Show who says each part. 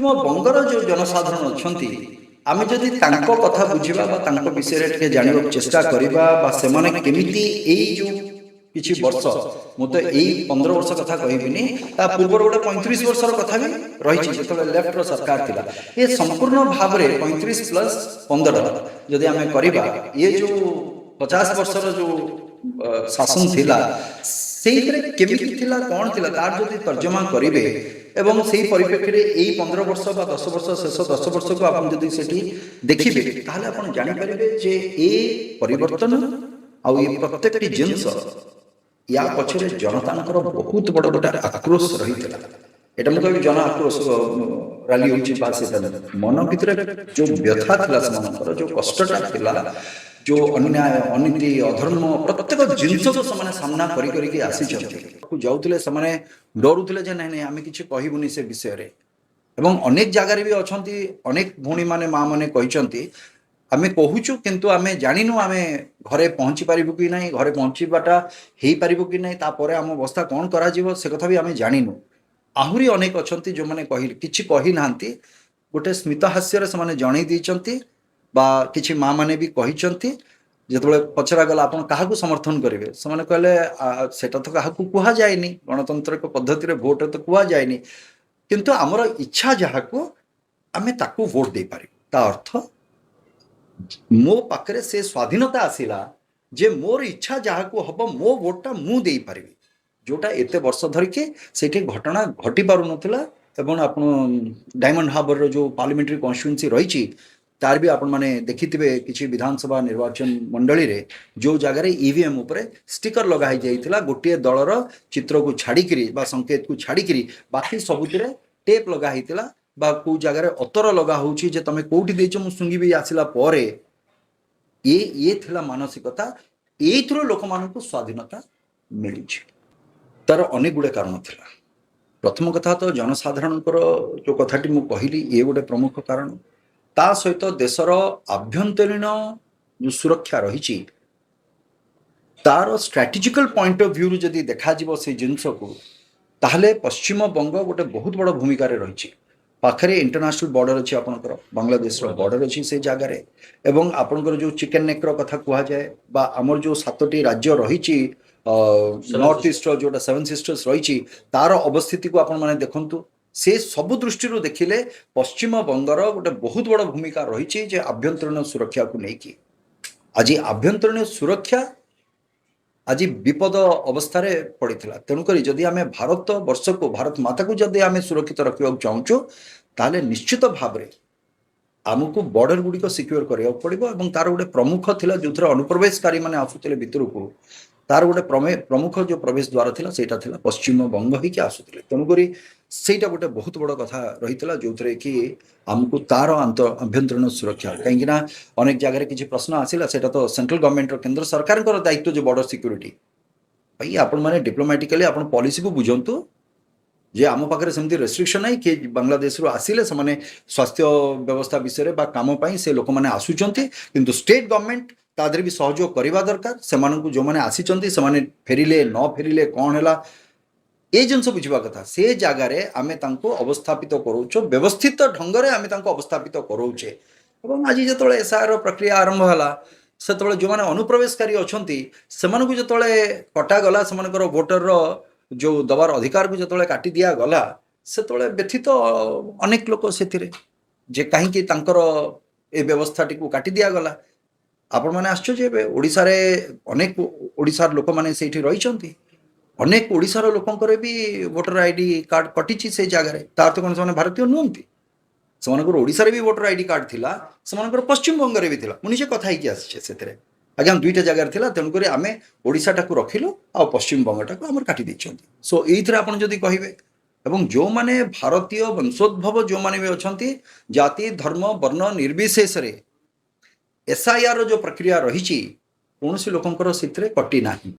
Speaker 1: बंगर जो जनसाधारण अच्छा आम जदि कथा बुझा विषय टे जानवा चेष्टा करवा केमिति जो किछि वर्ष मु तो यही 15 वर्ष कथा कहबिनी पूर्व गोटे 35 वर्षर कथा भी रही जो लेफ्ट सरकार थिला ये संपूर्ण भाव में 35 प्लस 15 जदि आम करवा ये जो 50 वर्षर जो शासन थिला केमिति थिला कौन थिला तार जदि तर्जमा करेंगे एवं से परिप्रेक्षी में यही 15 वर्ष 10 वर्ष शेष 10 वर्ष को आप देखिए जापर जे ये परिवर्तन आउ ये प्रत्येक जिनस या पछरे जनता बहुत बड़ गोटे आक्रोश रही है मुझे जन आक्रोश रैली हो मन भर जो व्यथा था जो कष्टा था जो अन्याय अनीति अधर्म प्रत्येक जिनस को सामना करके आसी जाऊे से डरुले नहीं आम कि कहबूनी से विषय एवं अनेक जगार भी अच्छा अनेक भौणी मैंने माँ मैंने कहते आम कहूँ किंतु आम जानू आम घरे पहुँची पारू कि ना घरे पहुँचवाटा हो पार कि ना तापर आम अवस्था कौन करा से कथा भी आम जानू आहरी अनेक अच्छा जो मैंने कि कही ना गोटे स्मितहास्यर से जन बा किछि माँ माने भी कही जो पचरा गला आप क्या समर्थन करेंगे से कहले सेटा तो क्या कह जाए गणतंत्र पद्धति भोट तो कह जाए किंतु आमर इच्छा जहाँ को आम ताकू भोट दे पार ता अर्थ मो पाखे से स्वाधीनता आसला जे मोर इच्छा जहाँ को हम मो भोटा मु दे पारि जोटा एत वर्ष धरिकी से घटना घटी पार नाला आप डायमंड हार्बर जो पार्लियामेंट्री कन्स्टिट्यूएंसी रही तार भी आपण मैंने देखिथे किसी विधानसभा निर्वाचन मंडली रे जो जगार ईवीएम उपरे स्टिकर लगाई जाइथिला गोटे दलर चित्र को छाड़ी संकेत को छाड़ी बाकी सबुतिर टेप लगाई बा को जगार अतर लगा होची जे तमे कोठी देछ मु सुंगी आसिला परे ये थिला मानसिकता एथरो लोक मानकु स्वाधीनता मिली तार अनेक गुड़े कारण थिला। प्रथम कथा तो जनसाधारण जो कथाटी मु कहली ये गोटे प्रमुख कारण ता सहित देशर आभ्यंतरीण जो सुरक्षा रही तार स्ट्रैटेजिकल पॉइंट ऑफ व्यू जदि देखा से जिनस को ताहले पश्चिम बंग गोटे बहुत बड़ भूमिका रही पाखरे इंटरनेशनल बॉर्डर अच्छी आपंकर बांग्लादेश बॉर्डर अच्छी से जगार एवं आपंकर जो चिकेन नेक कथा कह जाए आमर जो 7टी राज्य रही नॉर्थ ईस्ट जो 7 सिस्टर्स रही तार अवस्थिति को आपण माने देखंतु से सबु दृष्टि देखिले पश्चिम बंगर गोटे बहुत बड़ भूमिका रही आभ्यंतरीण सुरक्षा को लेकिन आज आभ्यंतरीण सुरक्षा आज विपद अवस्था पड़ा तेणुक जदि आम भारत वर्ष को भारत माता को जदि आम सुरक्षित रखा चाहूँ ताले निश्चित भाव में आमको बॉर्डर गुड़िक सिक्योर करा पड़ो तार गोटे प्रमुख थिला जो थे अनुप्रवेशकारी मैंने आसुले भितर को तार गोटे प्रमुख जो प्रवेश द्वार थिला सेटा थिला पश्चिम बंग ही आसुले तेणुक सेटा गोटे बहुत बड़ कथा रही जो थे कि आमको तार आभ्यंतरीण सुरक्षा कहीं अनेक जगह किसी प्रश्न आसला से तो सेंट्रल गवर्नमेंट केंद्र सरकार दायित्व जो बॉर्डर सिक्योरिटी भाई आपण मैंने डिप्लोमेटिकली आप पॉलिसी को बुझंतु जे आम पाखे सेमती रेस्ट्रिक्शन नहीं कि बांग्लादेश आसिले से स्वास्थ्य व्यवस्था विषय बा काम से लोक मैंने आसुचंती किंतु स्टेट गवर्नमेंट तादर भी सहयोग करवा दरकार से जो मैंने आसी से फेरिले न फेरिले कौन है ये जिनस बुझा कथा से जगार आम अवस्थापित करोच व्यवस्थित ढंग से आम अवस्थापित करोचे आज जो एसआईआर प्रक्रिया आरंभ है से जो मैंने अनुप्रवेशकारी अच्छा से जो कटागला से भोटर जो दबार अधिकार को जो काटी दिया गला से व्यथित अनेक लोक से कहीं ए व्यवस्था टी काटी दिया गला आपण मैंने आश्चर्य ओडिशा रे अनेक ओडिशार लोक मैंने से रही अनेक ओडिशार लोकंकर भी वोटर आईडी कार्ड कटिची से जगह तार तो कौन से भारतीय नुहति से ओडिशा रे भी वोटर आईडी कार्ड थिला से पश्चिम बंग रे भी थिला मुझे कथा ही आसे आज्ञा दुईटा जगार थिला तेणुक आम ओडिशा टाकू रखिलु आ पश्चिम बंग टाकू आम काटी देइछंती सो एइथरे आपण जदि कहिबे एवं जो माने भारतीय वंशोद्भव जो माने भी अछंती जाति धर्म वर्ण निर्विशेष रे एसआईआर जो प्रक्रिया रही कौन लोकंकर से कटी ना।